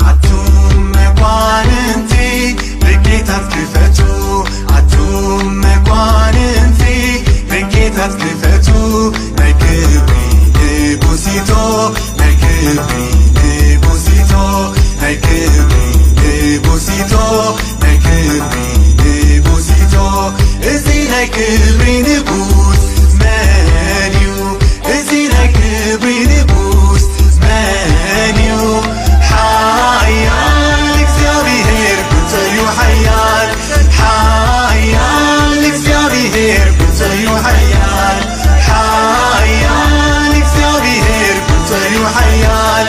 አቱም መኳንንቲ ለጌታት ክፈቱ አቱም መኳንንቲ ለጌታት ክፈቱ ናይ ክብሪ ንጉሲቶ ናይ ክብሪ ንጉሲቶ ናይ ክብሪ ንጉሲቶ ናይ ክብሪ ንጉሲቶ እዚ ናይ ክብሪ ንጉስ መን እዩ እዚ ናይ ክብሪ ንጉስ መን እዩ ሓያል እግዚአብሔር ብርቱ ሓያል ሓያል እግዚአብሔር ብርቱ ሓያል ሓያል እግዚአብሔር ብርቱ ሓያል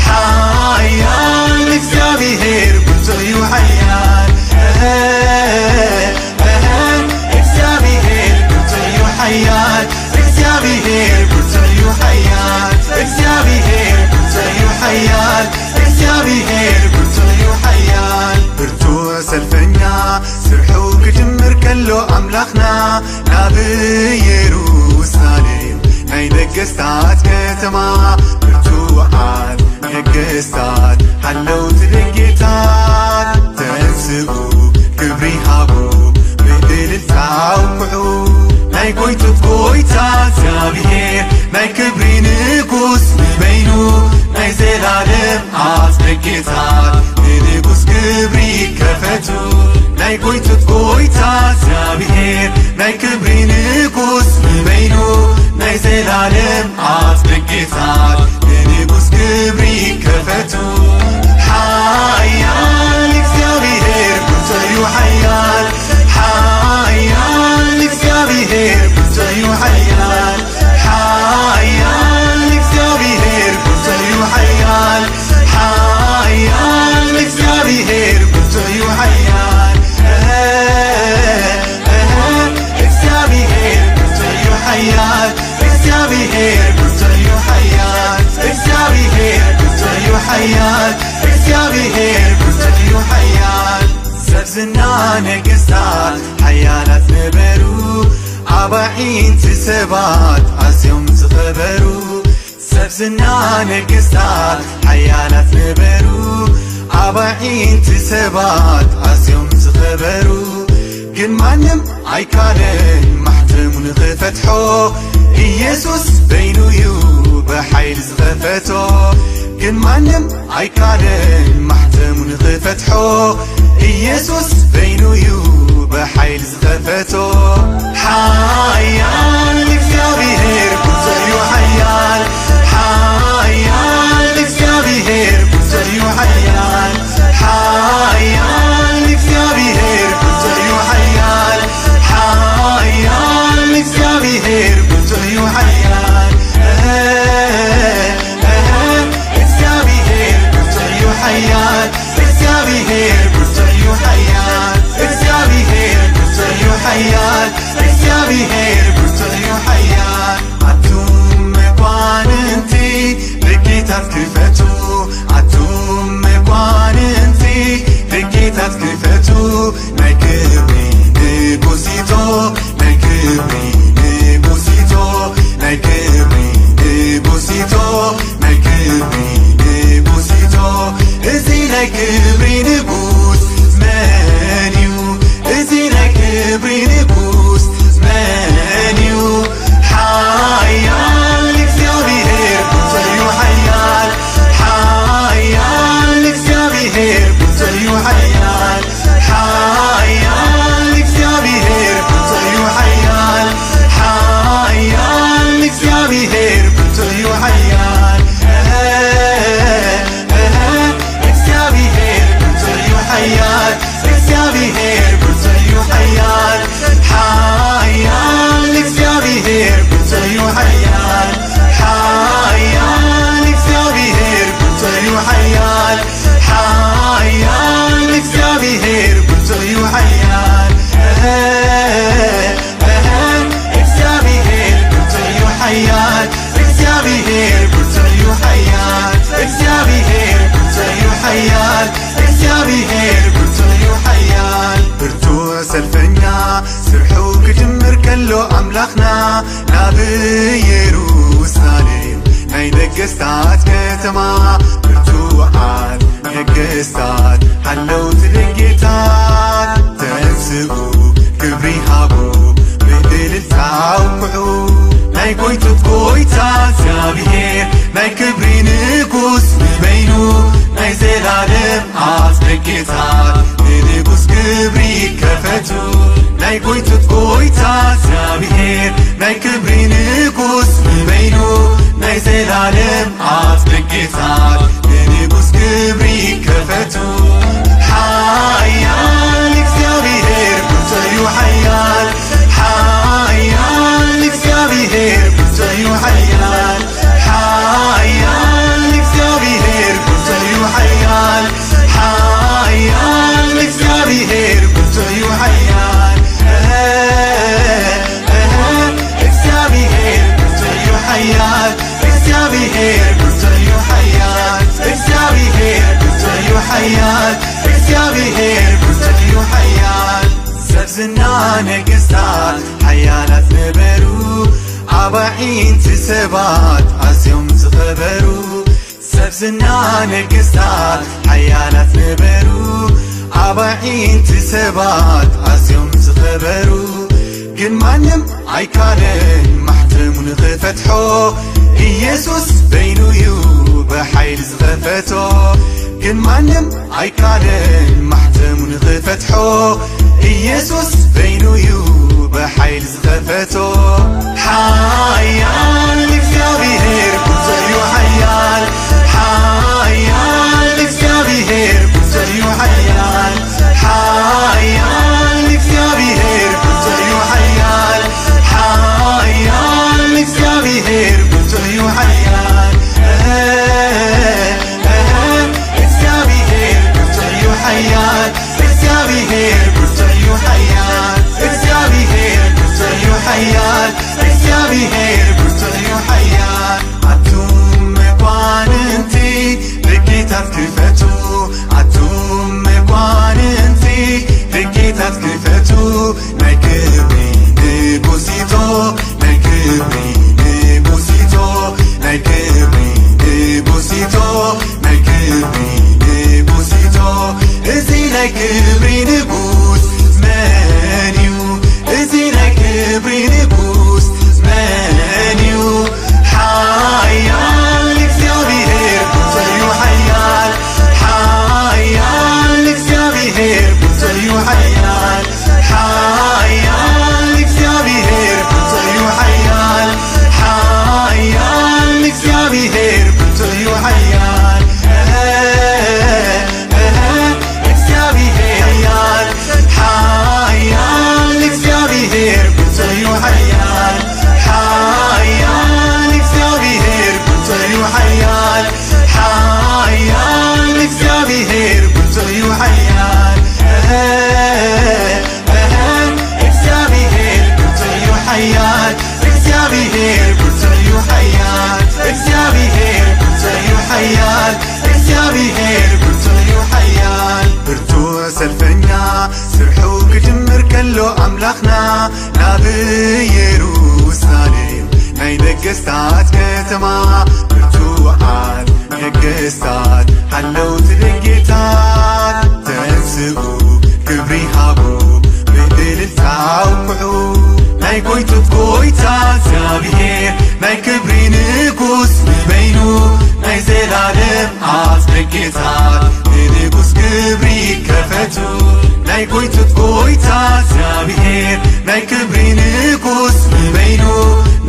ሓያል እግዚአብሔር ብርቱ ሓያል እግዚአብሔር ብርቱ ሓያል እግዚአብሔር ብርቱ ሓያል እግዚአብሔር ብርቱ ሓያል እግዚአብሔር ብርቱ ሓያል ብርቱ ሰልፈኛ ስርሑ ክጅምር ከሎ ኣምላኽና ናብ ኢየሩሳሌም ናይ ነገስታት ከተማ ብርቱዓት ነገስታት ሓለውቲ ደጌታት ተንስኡ ክብሪ ሃቡ ብእልልታ ኣውቅዑ ናይ ጎይቶት ጎይታ እግዚአብሔር ናይ ክብሪ ንጉስ ንበይኑ ናይ ዘላለም ኣጽ ደጌታት ንንጉስ ክብሪ ከፈቱ ናይ ጎይቶት ጎይታ እግዚአብሔር ናይ ክብሪ ንጉስ ንበይኑ ናይ ዘላለም ኣጽ ደጌታት ንንጉስ ክብሪ ከፈቱ ሓያል እግዚአብሔር ብርቱ ሓያል ሓያል እግዚአብሔር ብርቱ ሓያል ሓያል እግዚአብሔር ብርቱ ሓያል ሓያል እግዚአብሔር ብርቱ ሓያል እግዚአብሔር ብርቱ ሓያል እግዚአብሔር ብርቱ ሓያል እግዚአብሔር ብርቱ ሓያል እግዚአብሔር ብርቱ ሓያል ሰብዝና ነገስታት ሓያላት ነበሩ ኣባዒንቲ ሰባት ኣዝዮም ዝኸበሩ ሰብዝና ነገስታት ሓያላት ነበሩ ኣባዒንቲ ሰባት ኣዝዮም ዝኸበሩ ግን ማንም ኣይካለን ማሕተሙ ንኽፈትሖ ኢየሱስ በይኑ እዩ ብሓይሊ ዝኸፈቶ ግን ማንም ኣይካለን ማሕተሙ ንኽፈትሖ ኢየሱስ በይኑ እዩ ብሓይሊ ዝኸፈቶ ሓያል እግዚአብሔር ብርቱ ሓያል ሓያል እግዚአብሔር ብርቱ ሓያል ሓያል እግዚአብሔር ብርቱ ሓያል ሓያል እግዚአብሔር ብርቱ ሓያል እግዚአብሔር ብርቱ ሓያል እግዚአብሔር ብርቱ ሓያል እግዚአብሔር ብርቱ ሓያል እግዚአብሔር ብርቱ ሓያል ኣቱም መኳንንቲ ለጌታት ክፈቱ ኣቱም መኳንንቲ ለጌታት ክፈቱ ናይ ክብሪ ንጉሲቶ ናይ ክብሪ ንጉሲቶ ናይ ክብሪ ንጉሲቶ ናይ ክብሪ ንጉሲቶ እዚ ናይ ክብሪ ንጉስ መን እዩ እዚ ናይ ክብሪ ንጉስ መን እዩ ሓያል እግዚአብሔር ብርቱ ሓያል ሓያል እግዚአብሔር ብርቱ ሓያል ሓያል እግዚአብሔር ብርቱ ሓያል ሓያል እግዚአብሔር ብርቱ ሓያል እግዚአብሔር ብርቱ ሓያል እግዚአብሔር ብርቱ ሓያል ሓያል እግዚአብሔር ብርቱ ሓያል ሓያል እግዚአብሔር ብርቱ ሓያል ሓያል እግዚአብሔር ብርቱ ሓያል እግዚአብሔር ብርቱ ሓያል እግዚአብሔር ብርቱ ሓያል እግዚአብሔር ብርቱ ሓያል እግዚአብሔር ብርቱ ሓያል ብርቱ ሰልፈኛ ስርሑ ክጅምር ከሎ ኣምላኽና ናብ ኢየሩሳሌም ናይ ነገስታት ከተማ ብርቱ ደጌታት ንንጉስ ክብሪ ከፈቱ ናይ ጎይቶት ጎይታ እግዚአብሔር ናይ ክብሪ ንጉስ ንበይኑ ናይ ዘላለም አብ ደጌታት ንንጉስ ክብሪ ከፈቱ ሓያል እግዚአብሔር ብርቱዕ ሓያል ሓያል እግዚአብሔር ብርቱዕ ሓያል ሓያል እግዚአብሔር ብርቱዕ ሓያል ሓያል እግዚአብሔር ብርቱዕ ሓያል እግዚአብሔር ብርቱዕ ሓያል እግዚአብሔር ብርቱዕ ሓያል እግዚአብሔር ብርቱዕ ሓያል እግዚአብሔር ብርቱዕ ሓያል ሰብዝና ነገሥታት ሓያላት ነበሩ ኣባዒንቲ ሰባት ኣዝዮም ዝኸበሩ ሰብዝና ነገሥታት ሓያላት ነበሩ ኣባዒንቲ ሰባት ኣዝዮም ዝኸበሩ ግን ማንም ኣይካለን ማሕተሙ ንኽፈትሖ ኢየሱስ በይኑ እዩ ብሓይሊ ዝኸፈቶ ግን ማንም ኣይካለን ማሕተሙ ንኽፈትሖ ኢየሱስ በይኑ እዩ ብሓይሊ ዝኸፈቶ ሓያል እግዚአብሔር ብርቱዕ ሓያል ሓያል እግዚአብሔር ብርቱዕ ሓያል ሓያል እግዚአብሔር ብርቱዕ ሓያል ሓያል እግዚአብሔር ብርቱዕ ሓያል እግዚአብሔር ብርቱዕ ሓያል እግዚአብሔር ብርቱዕ ሓያል እግዚአብሔር ብርቱዕ ሓያል እግዚአብሔር ብርቱዕ ሓያል ኣቱም መኳንንቲ ደጌታት ክፈቱ ኣቱም መኳንንቲ ደጌታት ክፈቱ ናይ ክብሪ ንጉሲቶ ናይ ክብሪ ንጉሲቶ ናይ ክብሪ ንጉሲቶ ናይ ክብሪ ንጉሲቶ እዚ ናይ ክብሪ ንጉስ መን እዩ እዚ ናይ ክብሪ ንጉስ መን እዩ ሓያል እግዚአብሔር ብርቱዕ ሓያል ሓያል እግዚአብሔር ብርቱዕ ሓያል ሓያል እግዚአብሔር ብርቱዕ ሓያል ሓያል እግዚአብሔር ብርቱዕ ሓያል እግዚአብሔር ሓያል ሓያል እግዚአብሔር ብርቱዕ ሓያል ሓያል እግዚአብሔር ብርቱዕ ሓያል ሓያል እግዚአብሔር ብርቱዕ ሓያል እግዚአብሔር ብርቱዕ ሓያል እግዚአብሔር ብርቱዕ ሓያል እግዚአብሔር ብርቱዕ ሓያል እግዚአብሔር ብርቱዕ ሓያል ብርቱዕ ሰልፈኛ ስርሑ ክጅምር ከሎ ኣምላኽና ናብ ኢየሩሳሌም ናይ ነገሥታት ከተማ ብርቱዓት ነገሥታት ሃለውቲ ደጌታት ተንስኡ ክብሪ ሃቡ ብእልልታ ኣውክዑ ናይ ጎይቶት ጎይታ እግዚአብሔር ናይ ክብሪ ንጉስ ንበይኑ ናይ ዘላለም አብ ደጌታት ንንጉስ ክብሪ ከፈቱ ናይ ጎይቶት ጎይታ እግዚአብሔር ናይ ክብሪ ንጉስ ንበይኑ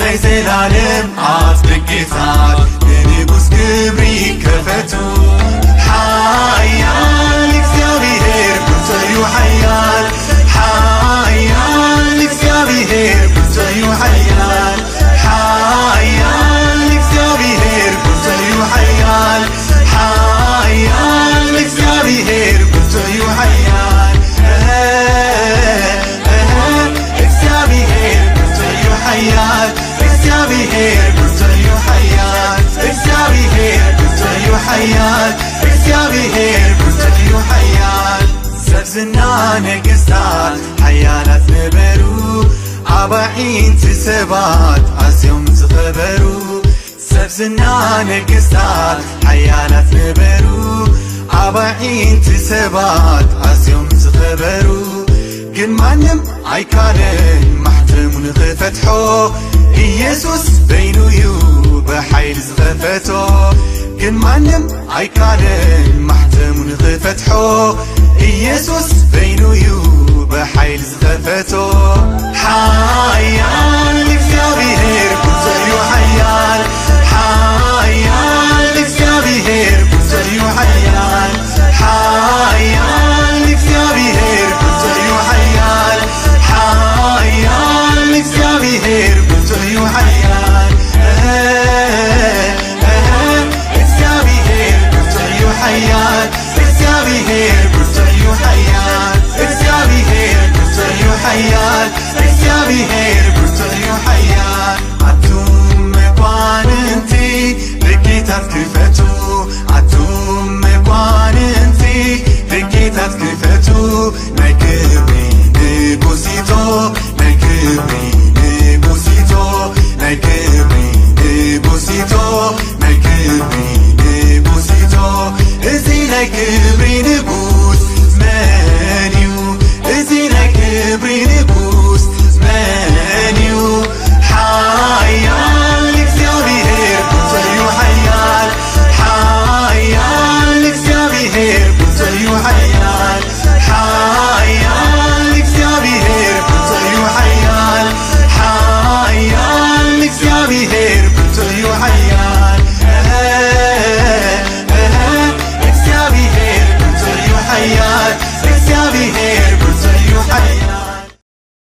ናይ ዘላለም አብ ደጌታት ንንጉስ ክብሪ ከፈቱ ሓያል እግዚአብሔር ብርቱዕ ሓያል ሓያል እግዚአብሔር ብርቱዕ ሓያል ሓያል እግዚአብሔር ብርቱዕ ሓያል ሓያል እግዚአብሔር ብርቱዕ ሓያል እግዚአብሔር ብርቱዕ ሓያል እግዚአብሔር ብርቱዕ ሓያል እግዚአብሔር ብርቱዕ ሓያል እግዚአብሔር ብርቱዕ ሓያል ሰብዝና ነገሥታት ሓያላት ነበሩ ኣባዒንቲ ሰባት ኣዝዮም ዝኸበሩ ሰብዝና ነገሥታት ሓያላት ነበሩ ኣባዒንቲ ሰባት ኣዝዮም ዝኸበሩ ግን ማንም ኣይካለን ማሕተሙ ንኽፈትሖ ኢየሱስ በይኑ እዩ بحيل زخفتو كن مانم عيكالن محتمون خفتحو ኢየሱስ በይኑ ዩ በኃይል ዝኸፈቶ ሓያል እግዚአብሔር ጉልተዩ ሓያል ሓያል እግዚአብሔር ጉልተዩ ሓያል ሓያል እግዚአብሔር ጉልተዩ ሓያል ሓያል እግዚአብሔር ጉልተዩ ሓያል እግዚአብሔር ጉልተዩ ሓያል እግዚአብሔር እግዚአብሔር ብርቱዕ ሓያል ዓቱም መኳንንቲ ደጌታት ክፈቱ ዓቱም መኳንንቲ ደጌታት ክፈቱ ናይ ክብሪ ንጉሲቶ ናይ ክብሪ ንጉሲቶ ናይ ክብሪ ንጉሲቶ ናይ ክብሪ ንጉሲቶ እዚ ናይ ክብሪ ንጉ